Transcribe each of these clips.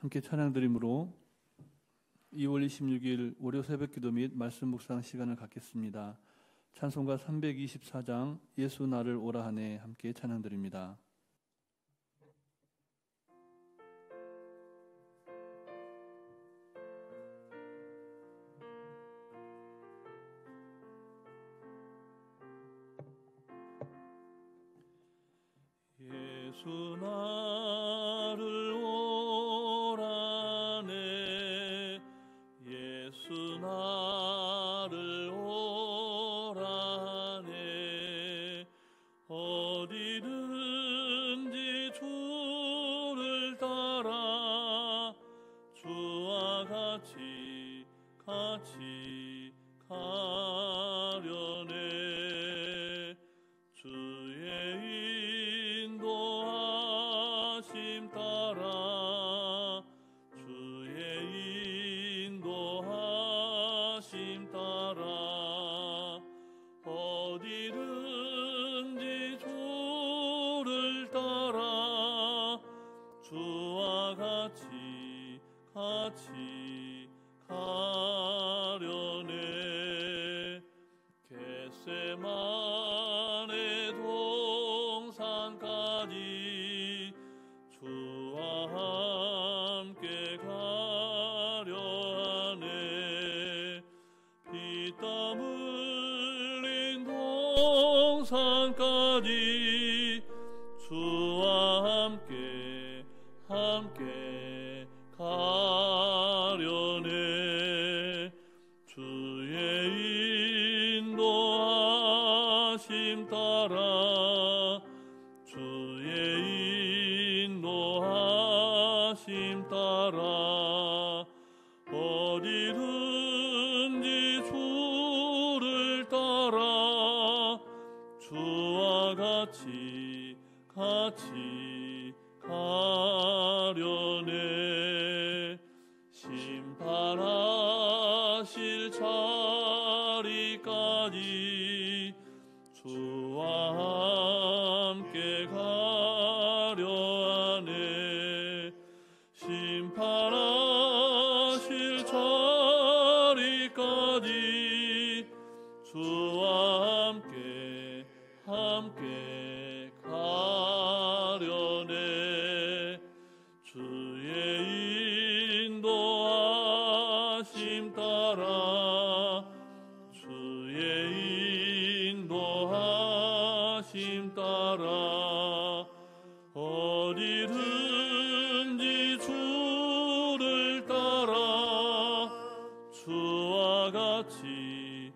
함께 찬양드림으로 2월 26일 월요 새벽기도 및 말씀 묵상 시간을 갖겠습니다. 찬송가 324장 예수 나를 오라 하네 함께 찬양드립니다. 예수 나를 오라네 예수 나를 오라네 어디든지 주를 따라 주와 같이 가려네 주의 인도하심 따라 주의 인도하심 따라 어디든지 주를 따라 주와 같이 가려네 겟세마네 동산까지 주와 함께 가려 하네 피땀 흘린 동산까지 주와 함께 가려네 주의 인도하심 따라 주의 인도하심 따라 어디든지 주를 따라 주와 같이 가려네 심판하실 자리까지 주와 함께 가려 하네 심판하실 자리까지 주와 함께 가려네 주의 인도하심 따라 주의 인도하심 따라 어디든지 주를 따라 주와 같이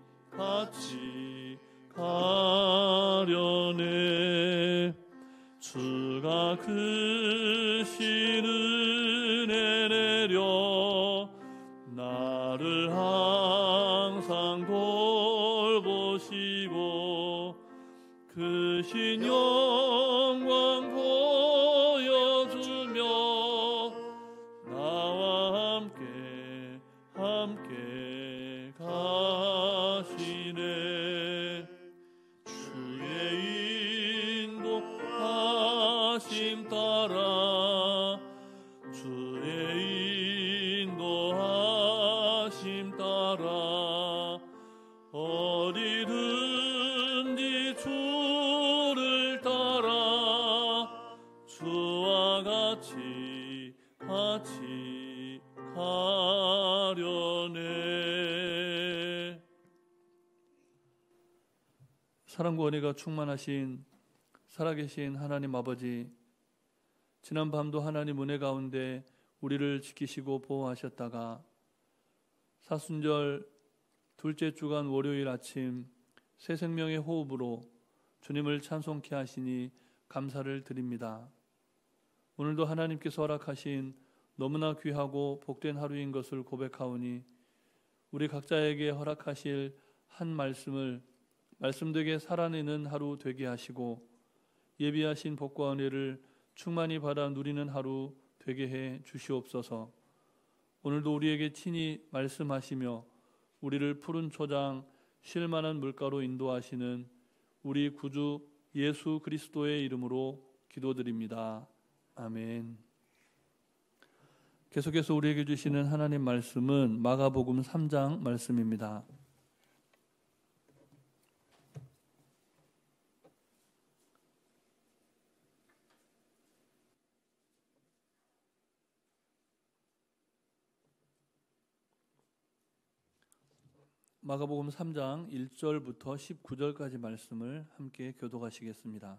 가려네 주가 크신 은혜 내려 나를 항상 돌보시고 크신 영광 보여주며 나와 함께 가시네 주의 인도하심 따라 주의 인도하심 따라 어디든지 주를 따라 주와 같이 가려네 사랑과 은혜가 충만하신 살아계신 하나님 아버지 지난 밤도 하나님 은혜 가운데 우리를 지키시고 보호하셨다가 사순절 둘째 주간 월요일 아침 새 생명의 호흡으로 주님을 찬송케 하시니 감사를 드립니다. 오늘도 하나님께서 허락하신 너무나 귀하고 복된 하루인 것을 고백하오니 우리 각자에게 허락하실 한 말씀을 말씀되게 살아내는 하루 되게 하시고 예비하신 복과 은혜를 충만히 받아 누리는 하루 되게 해 주시옵소서. 오늘도 우리에게 친히 말씀하시며 우리를 푸른 초장 쉴만한 물가로 인도하시는 우리 구주 예수 그리스도의 이름으로 기도드립니다. 아멘. 계속해서 우리에게 주시는 하나님 말씀은 마가복음 3장 말씀입니다. 마가복음 3장 1절부터 19절까지 말씀을 함께 교독하시겠습니다.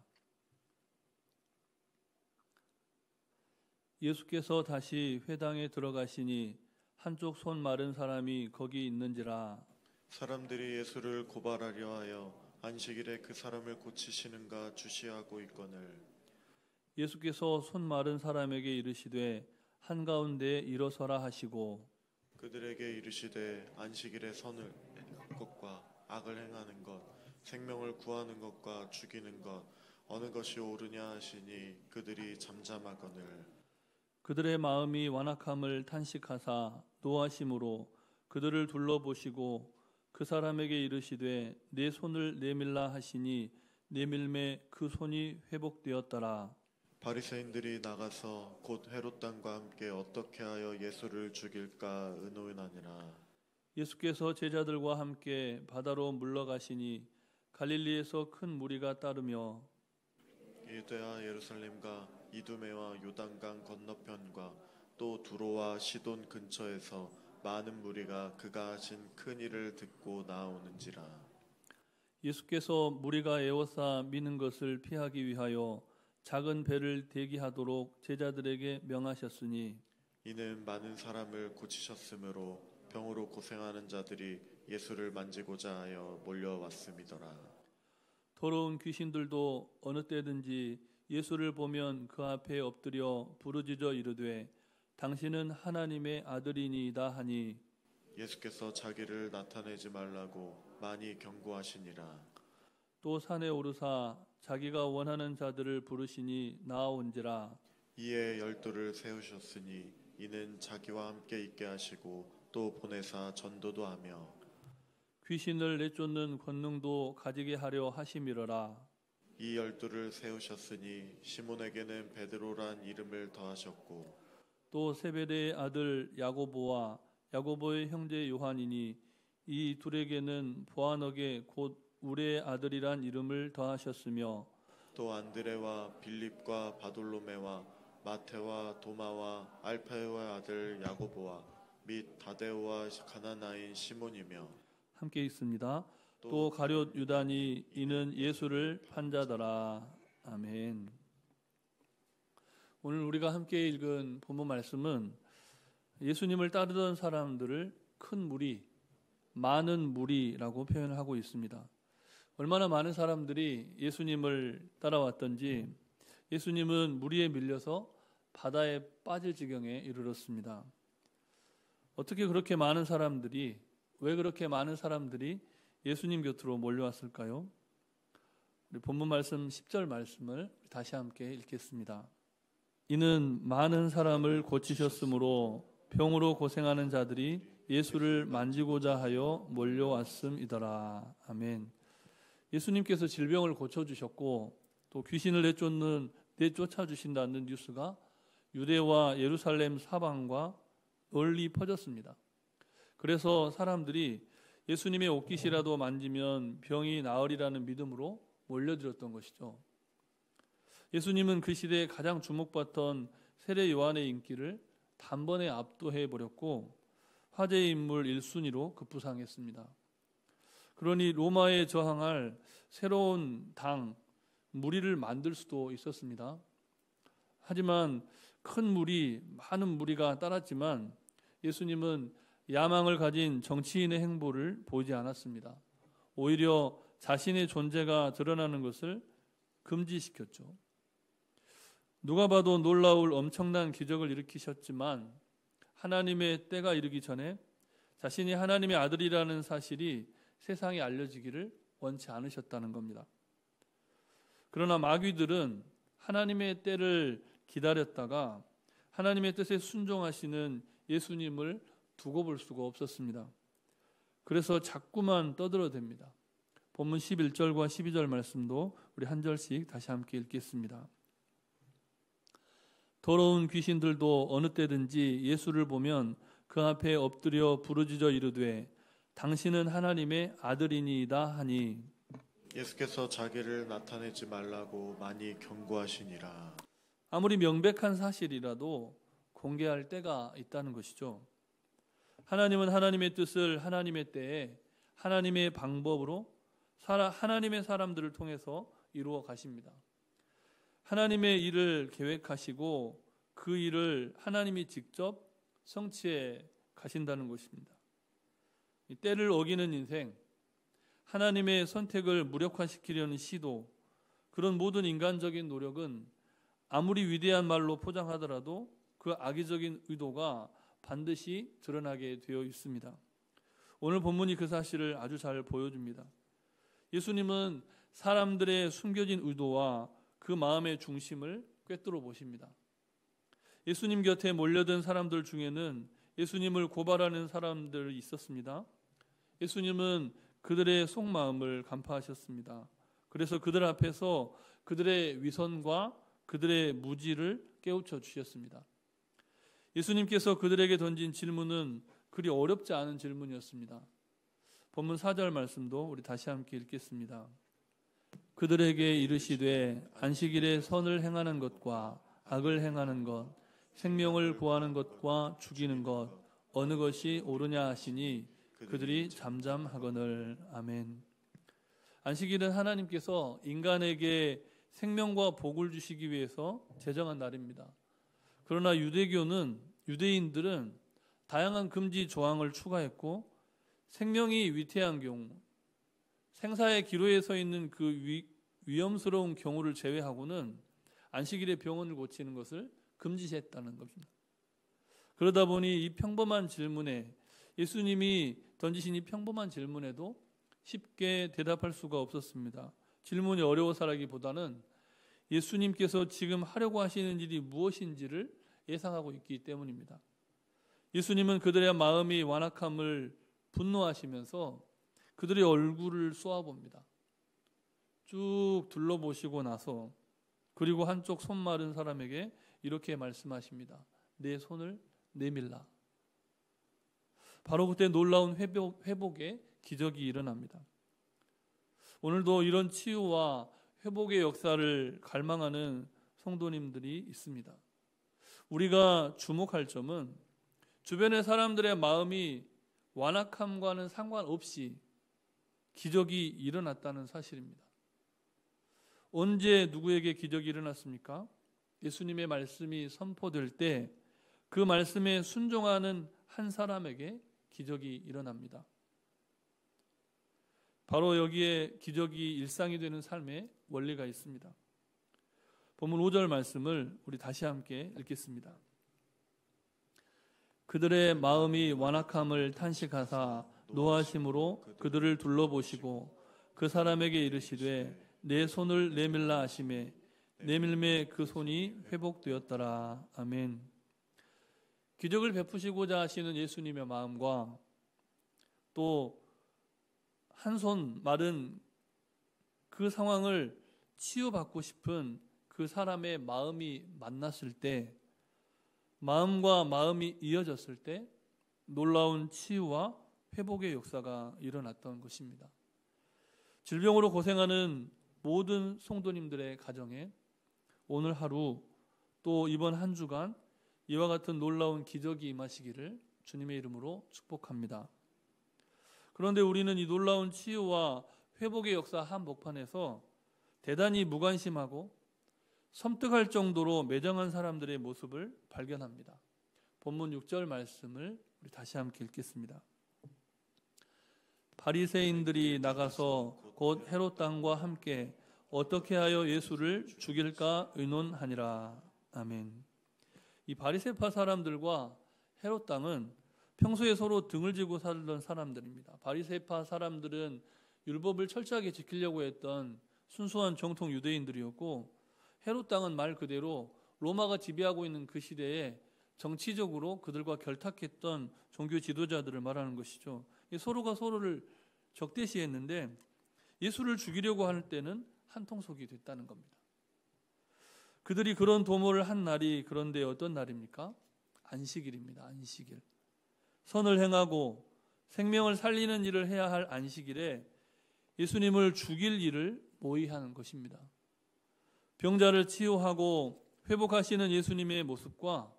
예수께서 다시 회당에 들어가시니 한쪽 손 마른 사람이 거기 있는지라. 사람들이 예수를 고발하려 하여 안식일에 그 사람을 고치시는가 주시하고 있거늘. 예수께서 손 마른 사람에게 이르시되 한가운데 일어서라 하시고 그들에게 이르시되 안식일에 선을 것과 악을 행하는 것, 생명을 구하는 것과 죽이는 것 어느 것이 옳으냐 하시니 그들이 잠잠하거늘. 그들의 마음이 완악함을 탄식하사 노하심으로 그들을 둘러보시고 그 사람에게 이르시되 내 손을 내밀라 하시니 내밀매 그 손이 회복되었더라. 바리새인들이 나가서 곧 헤롯 당과 함께 어떻게 하여 예수를 죽일까 의논하니라. 예수께서 제자들과 함께 바다로 물러가시니 갈릴리에서 큰 무리가 따르며 유대와 예루살렘과 이두메와 요단강 건너편과 또 두로와 시돈 근처에서 많은 무리가 그가 하신 큰 일을 듣고 나오는지라. 예수께서 무리가 에워싸 미는 것을 피하기 위하여 작은 배를 대기하도록 제자들에게 명하셨으니 이는 많은 사람을 고치셨으므로 병으로 고생하는 자들이 예수를 만지고자 하여 몰려왔음이더라. 더러운 귀신들도 어느 때든지 예수를 보면 그 앞에 엎드려 부르짖어 이르되 당신은 하나님의 아들이니이다 하니 예수께서 자기를 나타내지 말라고 많이 경고하시니라. 또 산에 오르사 자기가 원하는 자들을 부르시니 나아온지라. 이에 12를 세우셨으니 이는 자기와 함께 있게 하시고 또 보내사 전도도 하며 귀신을 내쫓는 권능도 가지게 하려 하심이러라. 이 12를 세우셨으니 시몬에게는 베드로란 이름을 더하셨고 또 세베대의 아들 야고보와 야고보의 형제 요한이니 이 둘에게는 보아너게 곧 우레의 아들이란 이름을 더하셨으며 또 안드레와 빌립과 바돌로메와 마테와 도마와 알파요의 아들 야고보와 및 다데오와 가나나인 시몬이며 함께 있습니다. 또 가룟 유다니 이는 예수를 판자더라. 아멘. 오늘 우리가 함께 읽은 본문 말씀은 예수님을 따르던 사람들을 큰 무리, 많은 무리라고 표현을 하고 있습니다. 얼마나 많은 사람들이 예수님을 따라왔던지 예수님은 무리에 밀려서 바다에 빠질 지경에 이르렀습니다. 어떻게 그렇게 많은 사람들이, 왜 그렇게 많은 사람들이 예수님 곁으로 몰려왔을까요? 우리 본문 말씀 10절 말씀을 다시 함께 읽겠습니다. 이는 많은 사람을 고치셨으므로 병으로 고생하는 자들이 예수를 만지고자 하여 몰려왔음이더라. 아멘. 예수님께서 질병을 고쳐주셨고 또 귀신을 내쫓아주신다는 뉴스가 유대와 예루살렘 사방과 널리 퍼졌습니다. 그래서 사람들이 예수님의 옷깃이라도 만지면 병이 나으리라는 믿음으로 몰려들었던 것이죠. 예수님은 그 시대에 가장 주목받던 세례 요한의 인기를 단번에 압도해 버렸고 화제의 인물 1순위로 급부상했습니다. 그러니 로마에 저항할 새로운 당, 무리를 만들 수도 있었습니다. 하지만 큰 무리, 많은 무리가 따랐지만 예수님은 야망을 가진 정치인의 행보를 보이지 않았습니다. 오히려 자신의 존재가 드러나는 것을 금지시켰죠. 누가 봐도 놀라울 엄청난 기적을 일으키셨지만 하나님의 때가 이르기 전에 자신이 하나님의 아들이라는 사실이 세상에 알려지기를 원치 않으셨다는 겁니다. 그러나 마귀들은 하나님의 때를 기다렸다가 하나님의 뜻에 순종하시는 예수님을 두고 볼 수가 없었습니다. 그래서 자꾸만 떠들어댑니다. 본문 11절과 12절 말씀도 우리 한 절씩 다시 함께 읽겠습니다. 더러운 귀신들도 어느 때든지 예수를 보면 그 앞에 엎드려 부르짖어 이르되 당신은 하나님의 아들이니이다 하니. 예수께서 자기를 나타내지 말라고 많이 경고하시니라. 아무리 명백한 사실이라도 공개할 때가 있다는 것이죠. 하나님은 하나님의 뜻을 하나님의 때에 하나님의 방법으로 하나님의 사람들을 통해서 이루어 가십니다. 하나님의 일을 계획하시고 그 일을 하나님이 직접 성취해 가신다는 것입니다. 이 때를 어기는 인생, 하나님의 선택을 무력화시키려는 시도, 그런 모든 인간적인 노력은 아무리 위대한 말로 포장하더라도 그 악의적인 의도가 반드시 드러나게 되어 있습니다. 오늘 본문이 그 사실을 아주 잘 보여줍니다. 예수님은 사람들의 숨겨진 의도와 그 마음의 중심을 꿰뚫어 보십니다. 예수님 곁에 몰려든 사람들 중에는 예수님을 고발하는 사람들이 있었습니다. 예수님은 그들의 속마음을 간파하셨습니다. 그래서 그들 앞에서 그들의 위선과 그들의 무지를 깨우쳐 주셨습니다. 예수님께서 그들에게 던진 질문은 그리 어렵지 않은 질문이었습니다. 본문 4절 말씀도 우리 다시 함께 읽겠습니다. 그들에게 이르시되 안식일에 선을 행하는 것과 악을 행하는 것, 생명을 구하는 것과 죽이는 것, 어느 것이 옳으냐 하시니 그들이 잠잠하거늘. 아멘. 안식일은 하나님께서 인간에게 생명과 복을 주시기 위해서 제정한 날입니다. 그러나 유대인들은 다양한 금지 조항을 추가했고 생명이 위태한 경우, 생사의 기로에 서 있는 그 위험스러운 경우를 제외하고는 안식일에 병원을 고치는 것을 금지했다는 겁니다. 그러다 보니 이 평범한 질문에, 예수님이 던지신 이 평범한 질문에도 쉽게 대답할 수가 없었습니다. 질문이 어려워서라기보다는 예수님께서 지금 하려고 하시는 일이 무엇인지를 예상하고 있기 때문입니다. 예수님은 그들의 마음이 완악함을 분노하시면서 그들의 얼굴을 쏘아봅니다. 쭉 둘러보시고 나서 그리고 한쪽 손 마른 사람에게 이렇게 말씀하십니다. 내 손을 내밀라. 바로 그때 놀라운 회복의 기적이 일어납니다. 오늘도 이런 치유와 회복의 역사를 갈망하는 성도님들이 있습니다. 우리가 주목할 점은 주변의 사람들의 마음이 완악함과는 상관없이 기적이 일어났다는 사실입니다. 언제 누구에게 기적이 일어났습니까? 예수님의 말씀이 선포될 때 그 말씀에 순종하는 한 사람에게 기적이 일어납니다. 바로 여기에 기적이 일상이 되는 삶의 원리가 있습니다. 본문 5절 말씀을 우리 다시 함께 읽겠습니다. 그들의 마음이 완악함을 탄식하사 노하심으로 그들을 둘러보시고 그 사람에게 이르시되 내 손을 내밀라 하시매 내밀매 그 손이 회복되었더라. 아멘. 기적을 베푸시고자 하시는 예수님의 마음과 또 한 손 마른 그 상황을 치유받고 싶은 그 사람의 마음이 만났을 때, 마음과 마음이 이어졌을 때 놀라운 치유와 회복의 역사가 일어났던 것입니다. 질병으로 고생하는 모든 성도님들의 가정에 오늘 하루 또 이번 한 주간 이와 같은 놀라운 기적이 임하시기를 주님의 이름으로 축복합니다. 그런데 우리는 이 놀라운 치유와 회복의 역사 한복판에서 대단히 무관심하고 섬뜩할 정도로 매정한 사람들의 모습을 발견합니다. 본문 6절 말씀을 우리 다시 함께 읽겠습니다. 바리새인들이 나가서 곧 헤롯 왕과 함께 어떻게 하여 예수를 죽일까 의논하니라. 아멘. 이 바리새파 사람들과 헤롯 왕은 평소에 서로 등을 지고 살던 사람들입니다. 바리새파 사람들은 율법을 철저하게 지키려고 했던 순수한 정통 유대인들이었고, 헤롯 왕은 말 그대로 로마가 지배하고 있는 그 시대에 정치적으로 그들과 결탁했던 종교 지도자들을 말하는 것이죠. 서로가 서로를 적대시했는데 예수를 죽이려고 할 때는 한통속이 됐다는 겁니다. 그들이 그런 도모를 한 날이 그런데 어떤 날입니까? 안식일입니다. 안식일. 선을 행하고 생명을 살리는 일을 해야 할 안식일에 예수님을 죽일 일을 모의하는 것입니다. 병자를 치유하고 회복하시는 예수님의 모습과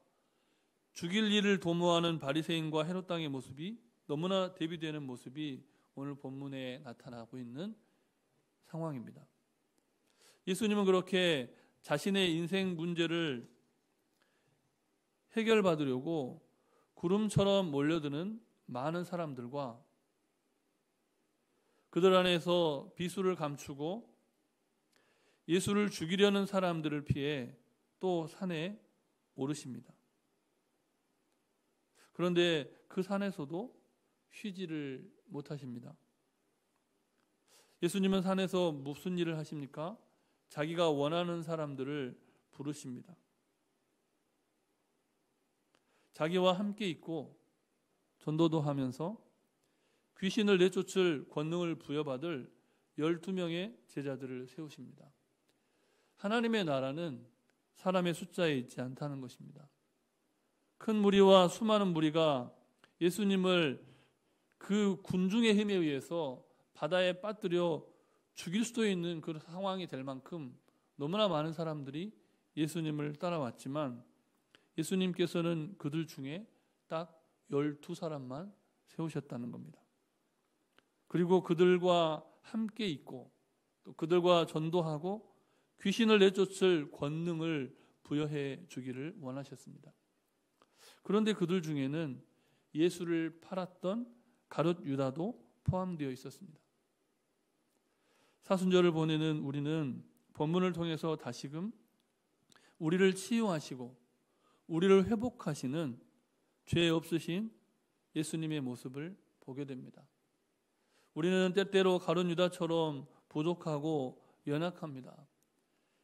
죽일 일을 도모하는 바리새인과 헤롯 왕의 모습이 너무나 대비되는 모습이 오늘 본문에 나타나고 있는 상황입니다. 예수님은 그렇게 자신의 인생 문제를 해결받으려고 구름처럼 몰려드는 많은 사람들과 그들 안에서 비수를 감추고 예수를 죽이려는 사람들을 피해 또 산에 오르십니다. 그런데 그 산에서도 쉬지를 못하십니다. 예수님은 산에서 무슨 일을 하십니까? 자기가 원하는 사람들을 부르십니다. 자기와 함께 있고 전도도 하면서 귀신을 내쫓을 권능을 부여받을 12명의 제자들을 세우십니다. 하나님의 나라는 사람의 숫자에 있지 않다는 것입니다. 큰 무리와 수많은 무리가 예수님을 그 군중의 힘에 의해서 바다에 빠뜨려 죽일 수도 있는 그 상황이 될 만큼 너무나 많은 사람들이 예수님을 따라왔지만 예수님께서는 그들 중에 딱 12사람만 세우셨다는 겁니다. 그리고 그들과 함께 있고 또 그들과 전도하고 귀신을 내쫓을 권능을 부여해 주기를 원하셨습니다. 그런데 그들 중에는 예수를 팔았던 가룟 유다도 포함되어 있었습니다. 사순절을 보내는 우리는 본문을 통해서 다시금 우리를 치유하시고 우리를 회복하시는 죄 없으신 예수님의 모습을 보게 됩니다. 우리는 때때로 가룟 유다처럼 부족하고 연약합니다.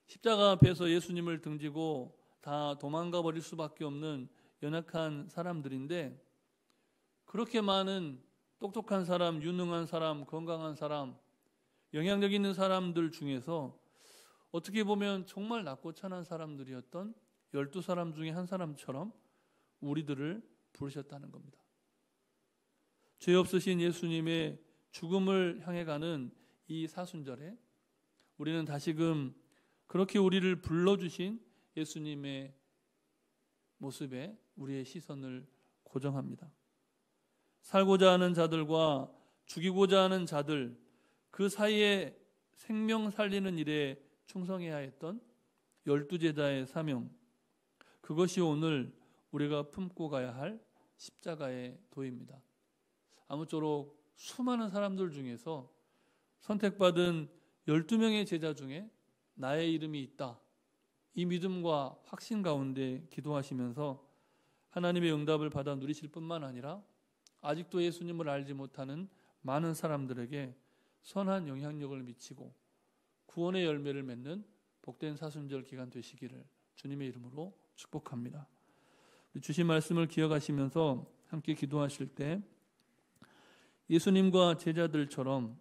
십자가 앞에서 예수님을 등지고 다 도망가 버릴 수밖에 없는 연약한 사람들인데 그렇게 많은 똑똑한 사람, 유능한 사람, 건강한 사람, 영향력 있는 사람들 중에서 어떻게 보면 정말 낮고 찬한 사람들이었던 12사람 중에 한 사람처럼 우리들을 부르셨다는 겁니다. 죄 없으신 예수님의 죽음을 향해 가는 이 사순절에 우리는 다시금 그렇게 우리를 불러주신 예수님의 모습에 우리의 시선을 고정합니다. 살고자 하는 자들과 죽이고자 하는 자들, 그 사이에 생명 살리는 일에 충성해야 했던 12제자의 사명, 그것이 오늘 우리가 품고 가야 할 십자가의 도입니다. 아무쪼록 수많은 사람들 중에서 선택받은 12명의 제자 중에 나의 이름이 있다. 이 믿음과 확신 가운데 기도하시면서 하나님의 응답을 받아 누리실 뿐만 아니라 아직도 예수님을 알지 못하는 많은 사람들에게 선한 영향력을 미치고 구원의 열매를 맺는 복된 사순절 기간 되시기를 주님의 이름으로 축복합니다. 주신 말씀을 기억하시면서 함께 기도하실 때 예수님과 제자들처럼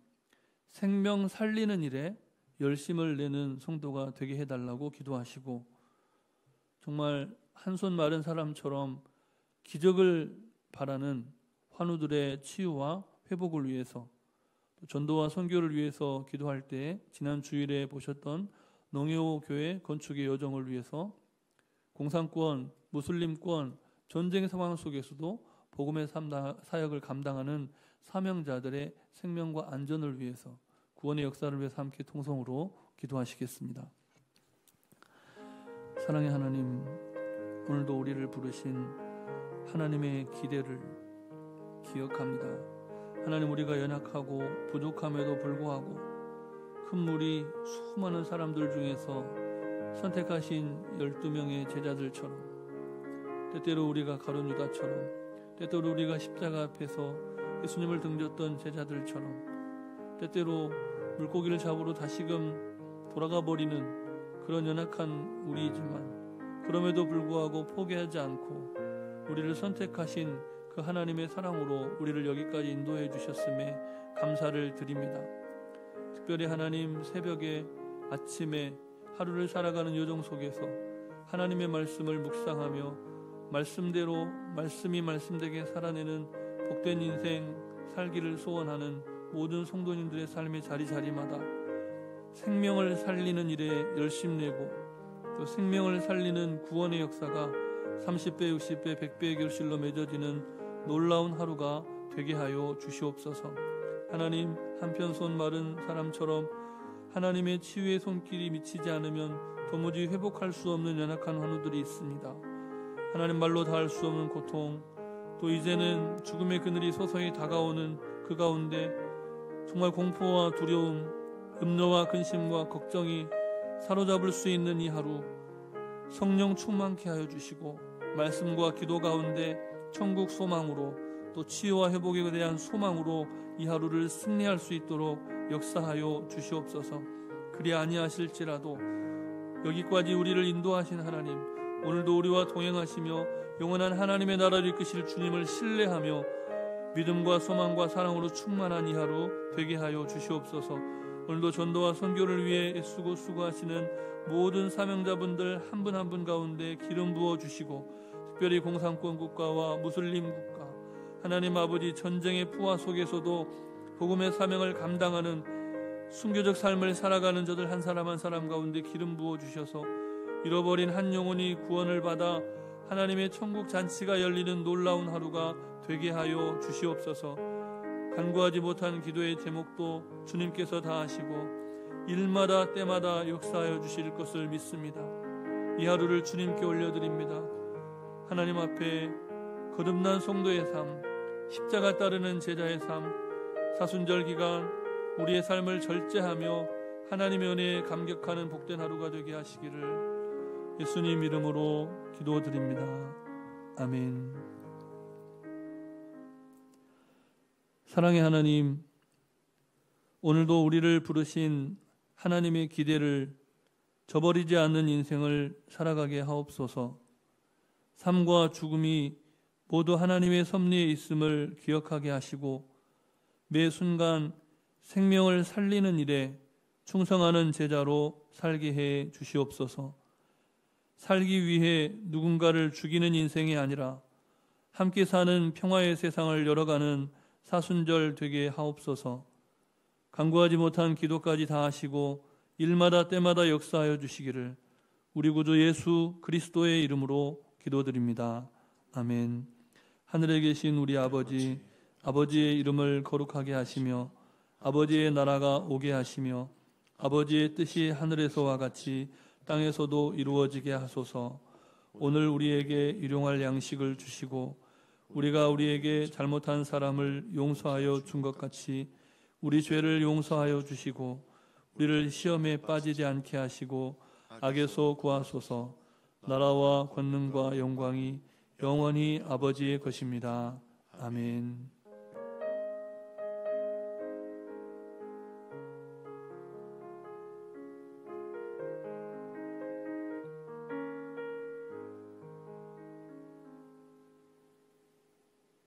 생명 살리는 일에 열심을 내는 성도가 되게 해달라고 기도하시고 정말 한 손 마른 사람처럼 기적을 바라는 환우들의 치유와 회복을 위해서 또 전도와 선교를 위해서 기도할 때 지난 주일에 보셨던 농해오 교회 건축의 여정을 위해서 공산권, 무슬림권, 전쟁 상황 속에서도 복음의 사역을 감당하는 사명자들의 생명과 안전을 위해서 구원의 역사를 위해서 함께 통성으로 기도하시겠습니다. 사랑의 하나님, 오늘도 우리를 부르신 하나님의 기대를 기억합니다. 하나님, 우리가 연약하고 부족함에도 불구하고 큰 무리 수많은 사람들 중에서 선택하신 12명의 제자들처럼 때때로 우리가 가룟 유다처럼 때때로 우리가 십자가 앞에서 예수님을 등졌던 제자들처럼 때때로 물고기를 잡으러 다시금 돌아가 버리는 그런 연약한 우리이지만 그럼에도 불구하고 포기하지 않고 우리를 선택하신 그 하나님의 사랑으로 우리를 여기까지 인도해 주셨음에 감사를 드립니다. 특별히 하나님 새벽에 아침에 하루를 살아가는 여정 속에서 하나님의 말씀을 묵상하며 말씀대로 말씀이 말씀되게 살아내는 복된 인생 살기를 소원하는 모든 성도님들의 삶의 자리자리마다 생명을 살리는 일에 열심내고 또 생명을 살리는 구원의 역사가 30배, 60배, 100배의 결실로 맺어지는 놀라운 하루가 되게 하여 주시옵소서. 하나님, 한편 손 마른 사람처럼 하나님의 치유의 손길이 미치지 않으면 도무지 회복할 수 없는 연약한 환우들이 있습니다. 하나님, 말로 다할 수 없는 고통, 또 이제는 죽음의 그늘이 서서히 다가오는 그 가운데 정말 공포와 두려움, 염려와 근심과 걱정이 사로잡을 수 있는 이 하루 성령 충만케 하여 주시고 말씀과 기도 가운데 천국 소망으로 또 치유와 회복에 대한 소망으로 이 하루를 승리할 수 있도록 역사하여 주시옵소서. 그리 아니하실지라도 여기까지 우리를 인도하신 하나님, 오늘도 우리와 동행하시며 영원한 하나님의 나라를 이끄실 주님을 신뢰하며 믿음과 소망과 사랑으로 충만한 이 하루 되게 하여 주시옵소서. 오늘도 전도와 선교를 위해 애쓰고 수고하시는 모든 사명자분들 한 분 한 분 가운데 기름 부어 주시고, 특별히 공산권 국가와 무슬림 국가, 하나님 아버지 전쟁의 부하 속에서도 복음의 사명을 감당하는 순교적 삶을 살아가는 저들 한 사람 한 사람 가운데 기름 부어 주셔서 잃어버린 한 영혼이 구원을 받아 하나님의 천국 잔치가 열리는 놀라운 하루가 되게 하여 주시옵소서. 간구하지 못한 기도의 제목도 주님께서 다 하시고 일마다 때마다 역사하여 주실 것을 믿습니다. 이 하루를 주님께 올려드립니다. 하나님 앞에 거듭난 성도의 삶, 십자가 따르는 제자의 삶, 사순절 기간 우리의 삶을 절제하며 하나님의 은혜에 감격하는 복된 하루가 되게 하시기를 예수님 이름으로 기도드립니다. 아멘. 사랑의 하나님, 오늘도 우리를 부르신 하나님의 기대를 저버리지 않는 인생을 살아가게 하옵소서. 삶과 죽음이 모두 하나님의 섭리에 있음을 기억하게 하시고 매 순간 생명을 살리는 일에 충성하는 제자로 살게 해 주시옵소서. 살기 위해 누군가를 죽이는 인생이 아니라 함께 사는 평화의 세상을 열어가는 사순절 되게 하옵소서. 간구하지 못한 기도까지 다 하시고 일마다 때마다 역사하여 주시기를 우리 구주 예수 그리스도의 이름으로 기도드립니다. 아멘. 하늘에 계신 우리 아버지, 아버지의 이름을 거룩하게 하시며 아버지의 나라가 오게 하시며 아버지의 뜻이 하늘에서와 같이 땅에서도 이루어지게 하소서. 오늘 우리에게 일용할 양식을 주시고 우리가 우리에게 잘못한 사람을 용서하여 준 것 같이 우리 죄를 용서하여 주시고 우리를 시험에 빠지지 않게 하시고 악에서 구하소서. 나라와 권능과 영광이 영원히 아버지의 것입니다. 아멘.